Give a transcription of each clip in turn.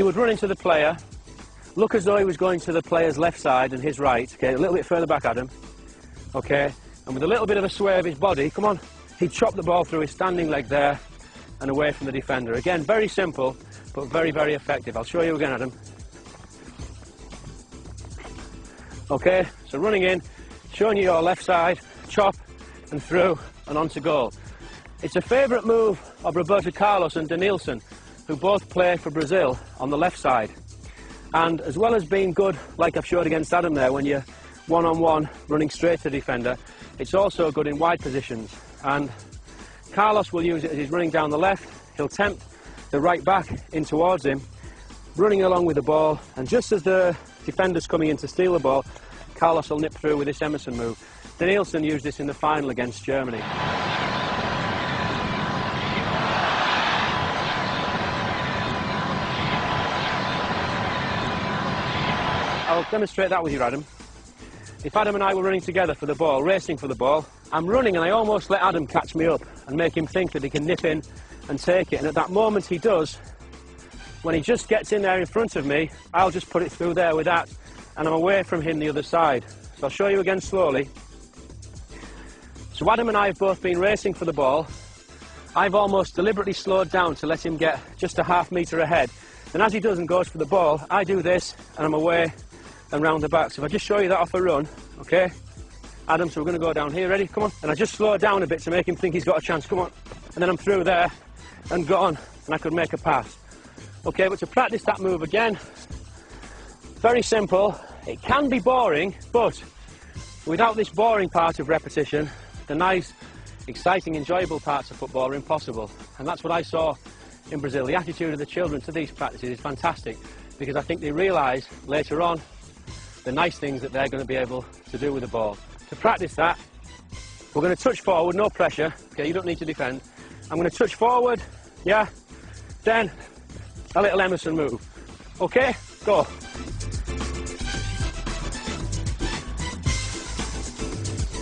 he would run into the player, look as though he was going to the player's left side and his right, okay, a little bit further back, Adam, okay, and with a little bit of a sway of his body, come on, he'd chop the ball through his standing leg there and away from the defender. Again, very simple, but very, very effective. I'll show you again, Adam. Okay, so running in, showing you your left side, chop and through and on to goal. It's a favourite move of Roberto Carlos and Denilson, who both play for Brazil on the left side. And as well as being good, like I've showed against Adam there, when you're one-on-one running straight to the defender, it's also good in wide positions. And Carlos will use it as he's running down the left. He'll tempt the right back in towards him, running along with the ball, and just as the defender's coming in to steal the ball, Carlos will nip through with this Emerson move. Denilson used this in the final against Germany. I'll demonstrate that with you, Adam. If Adam and I were running together for the ball, racing for the ball, I'm running and I almost let Adam catch me up and make him think that he can nip in and take it. And at that moment he does. When he just gets in there in front of me, I'll just put it through there with that, and I'm away from him the other side. So I'll show you again slowly. So Adam and I have both been racing for the ball. I've almost deliberately slowed down to let him get just a half metre ahead. And as he does and goes for the ball, I do this and I'm away and round the back. So if I just show you that off a run, okay? Adam, so we're going to go down here, ready? Come on. And I just slow down a bit to make him think he's got a chance, come on. And then I'm through there and gone, and I could make a pass. Okay, but to practice that move again, very simple. It can be boring, but without this boring part of repetition, the nice, exciting, enjoyable parts of football are impossible. And that's what I saw in Brazil. The attitude of the children to these practices is fantastic, because I think they realise later on the nice things that they're going to be able to do with the ball. To practice that, we're going to touch forward, no pressure. Okay, you don't need to defend. I'm going to touch forward, yeah, then a little Emerson move. Okay, go.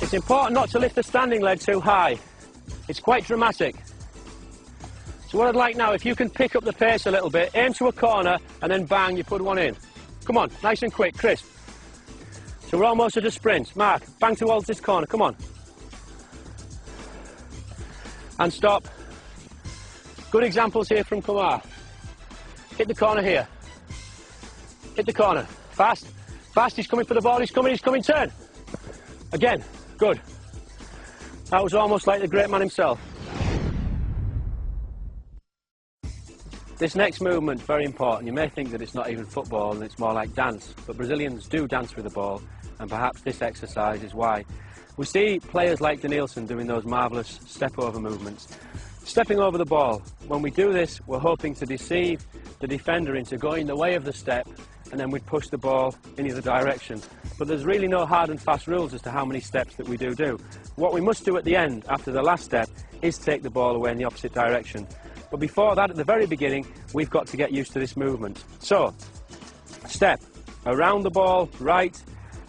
It's important not to lift the standing leg too high. It's quite dramatic. So what I'd like now, if you can pick up the pace a little bit, aim to a corner and then bang, you put one in. Come on, nice and quick, crisp. So we're almost at a sprint. Mark, bang towards this corner, come on. And stop. Good examples here from Kumar. Hit the corner here. Hit the corner. Fast. Fast, he's coming for the ball, he's coming, turn. Again, good. That was almost like the great man himself. This next movement, very important. You may think that it's not even football and it's more like dance, but Brazilians do dance with the ball, and perhaps this exercise is why. We see players like Denilson doing those marvellous step-over movements. Stepping over the ball. When we do this, we're hoping to deceive the defender into going the way of the step, and then we'd push the ball in either direction. But there's really no hard and fast rules as to how many steps that we do. What we must do at the end, after the last step, is take the ball away in the opposite direction. But before that, at the very beginning, we've got to get used to this movement. So, step, around the ball, right,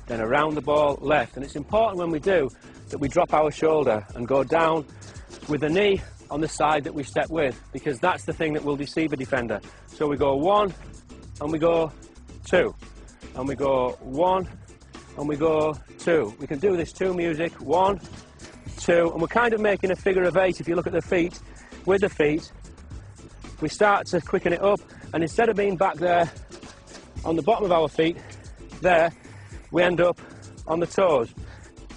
then around the ball, left. And it's important when we do that we drop our shoulder and go down with the knee on the side that we step with, because that's the thing that will deceive a defender. So we go one, and we go two, and we go one, and we go two. We can do this to music, 1, 2, and we're kind of making a figure of 8 if you look at the feet. With the feet, we start to quicken it up, and instead of being back there on the bottom of our feet, there, we end up on the toes,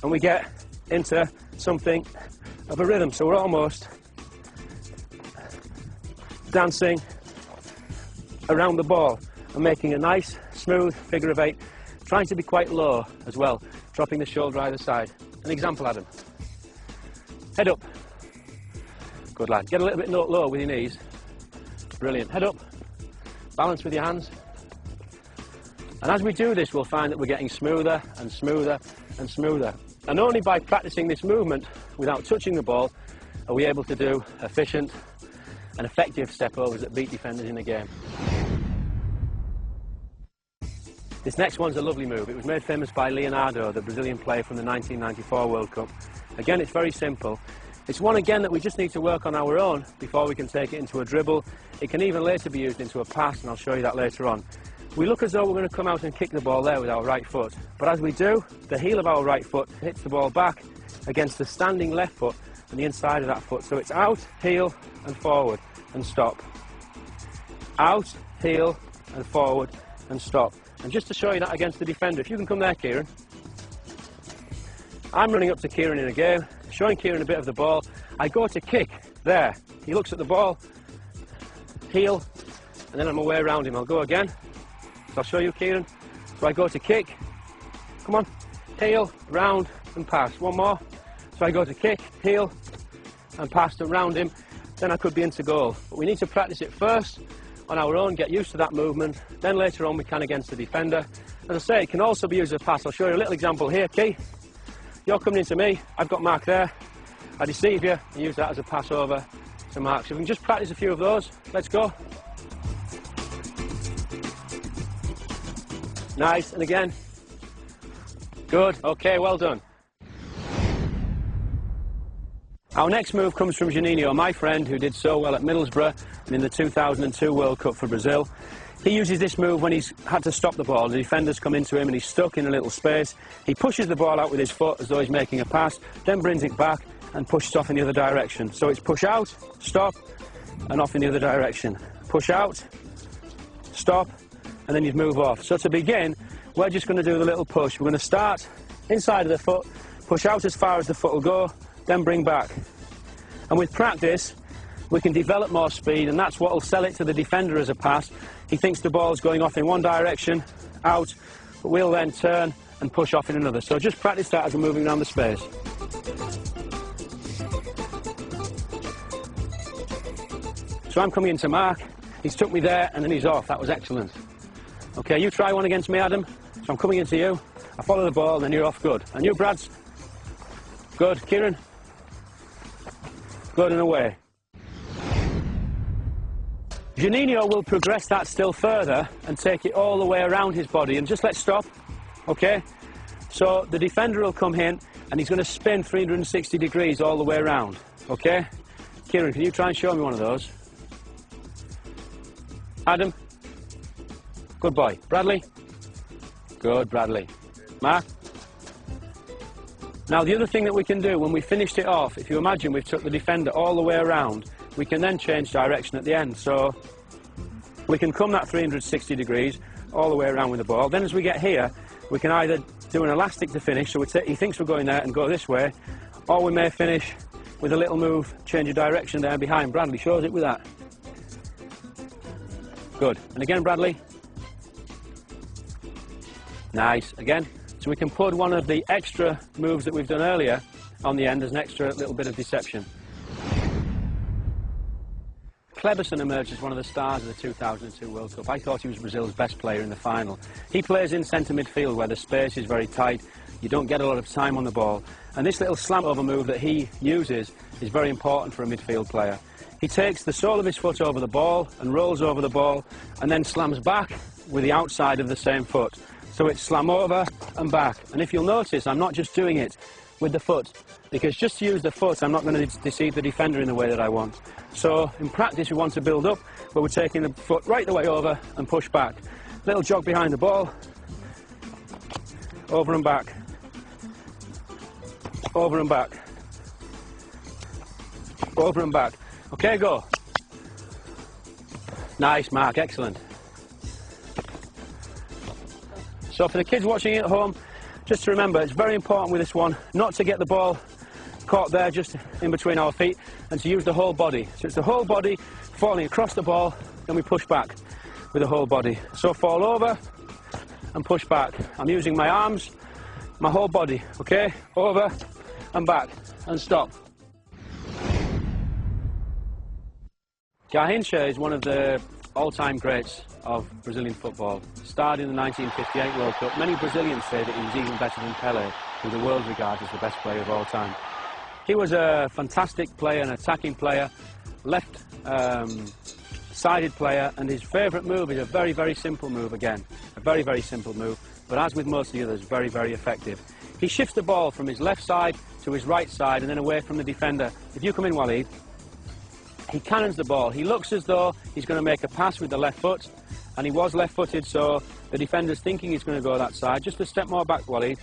and we get into something of a rhythm. So we're almost dancing around the ball and making a nice, smooth figure of 8, trying to be quite low as well, dropping the shoulder either side. An example, Adam. Head up. Good lad. Get a little bit low with your knees. Brilliant. Head up. Balance with your hands. And as we do this, we'll find that we're getting smoother and smoother and smoother. And only by practicing this movement without touching the ball are we able to do efficient and effective step-overs that beat defenders in the game. This next one's a lovely move. It was made famous by Leonardo, the Brazilian player from the 1994 World Cup. Again, it's very simple. It's one again that we just need to work on our own before we can take it into a dribble. It can even later be used into a pass, and I'll show you that later on. We look as though we're going to come out and kick the ball there with our right foot, but as we do, the heel of our right foot hits the ball back against the standing left foot and the inside of that foot. So it's out, heel and forward and stop. Out, heel and forward and stop. And just to show you that against the defender, if you can come there, Kieran. I'm running up to Kieran in a game, showing Kieran a bit of the ball. I go to kick there. He looks at the ball, heel, and then I'm away around him. I'll go again. So I'll show you, Kieran. So I go to kick, come on, heel, round and pass. One more. So I go to kick, heel and pass to round him. Then I could be into goal. But we need to practice it first on our own, get used to that movement. Then later on we can against the defender. As I say, it can also be used as a pass. I'll show you a little example here, Key. You're coming into me, I've got Mark there. I deceive you and use that as a pass over to Mark. So we can just practice a few of those. Let's go. Nice, and again. Good, okay, well done. Our next move comes from Juninho, my friend who did so well at Middlesbrough and in the 2002 World Cup for Brazil. He uses this move when he's had to stop the ball. The defenders come into him and he's stuck in a little space. He pushes the ball out with his foot as though he's making a pass, then brings it back and pushes off in the other direction. So it's push out, stop, and off in the other direction. Push out, stop, and then you'd move off. So to begin, we're just going to do the little push. We're going to start inside of the foot, push out as far as the foot will go, then bring back. And with practice, we can develop more speed, and that's what will sell it to the defender as a pass. He thinks the ball's going off in one direction, out, but we'll then turn and push off in another. So just practice that as we're moving around the space. So I'm coming into Mark, he's took me there and then he's off. That was excellent. Okay, you try one against me, Adam. So I'm coming into you, I follow the ball, then you're off. Good. And you, Brads? Good. Kieran? Good, and away. Juninho will progress that still further and take it all the way around his body. And just let's stop, okay? So the defender will come in and he's going to spin 360 degrees all the way around, okay? Kieran, can you try and show me one of those? Adam? Good boy. Bradley? Good, Bradley. Mark? Now the other thing that we can do when we finished it off, if you imagine we've took the defender all the way around, we can then change direction at the end. So we can come that 360 degrees all the way around with the ball. Then as we get here, we can either do an elastic to finish, so he thinks we're going there and go this way, or we may finish with a little move, change of direction there behind. Bradley shows it with that. Good. And again, Bradley. Nice. Again. So we can put one of the extra moves that we've done earlier on the end as an extra little bit of deception. Kleberson emerged as one of the stars of the 2002 World Cup. I thought he was Brazil's best player in the final. He plays in centre midfield where the space is very tight, you don't get a lot of time on the ball, and this little slant over move that he uses is very important for a midfield player. He takes the sole of his foot over the ball and rolls over the ball and then slams back with the outside of the same foot. So it's slam over and back. And if you'll notice, I'm not just doing it with the foot, because just to use the foot, I'm not going to deceive the defender in the way that I want. So in practice, we want to build up, but we're taking the foot right the way over and push back. Little jog behind the ball, over and back, over and back, over and back. Okay, go. Nice, Mark, excellent. So for the kids watching at home, just to remember, it's very important with this one not to get the ball caught there just in between our feet, and to use the whole body. So it's the whole body falling across the ball, then we push back with the whole body. So fall over and push back. I'm using my arms, my whole body, okay? Over and back and stop. Garrincha is one of the all-time greats of Brazilian football. Starred in the 1958 World Cup. Many Brazilians say that he was even better than Pelé, who the world regards as the best player of all time. He was a fantastic player, an attacking player, left-sided player, and his favourite move is a very, very simple move again. A very, very simple move, but as with most of the others, very, very effective. He shifts the ball from his left side to his right side and then away from the defender. If you come in, Walid, he cannons the ball. He looks as though he's going to make a pass with the left foot, and he was left-footed, so the defender's thinking he's going to go that side. Just a step more back, Walid.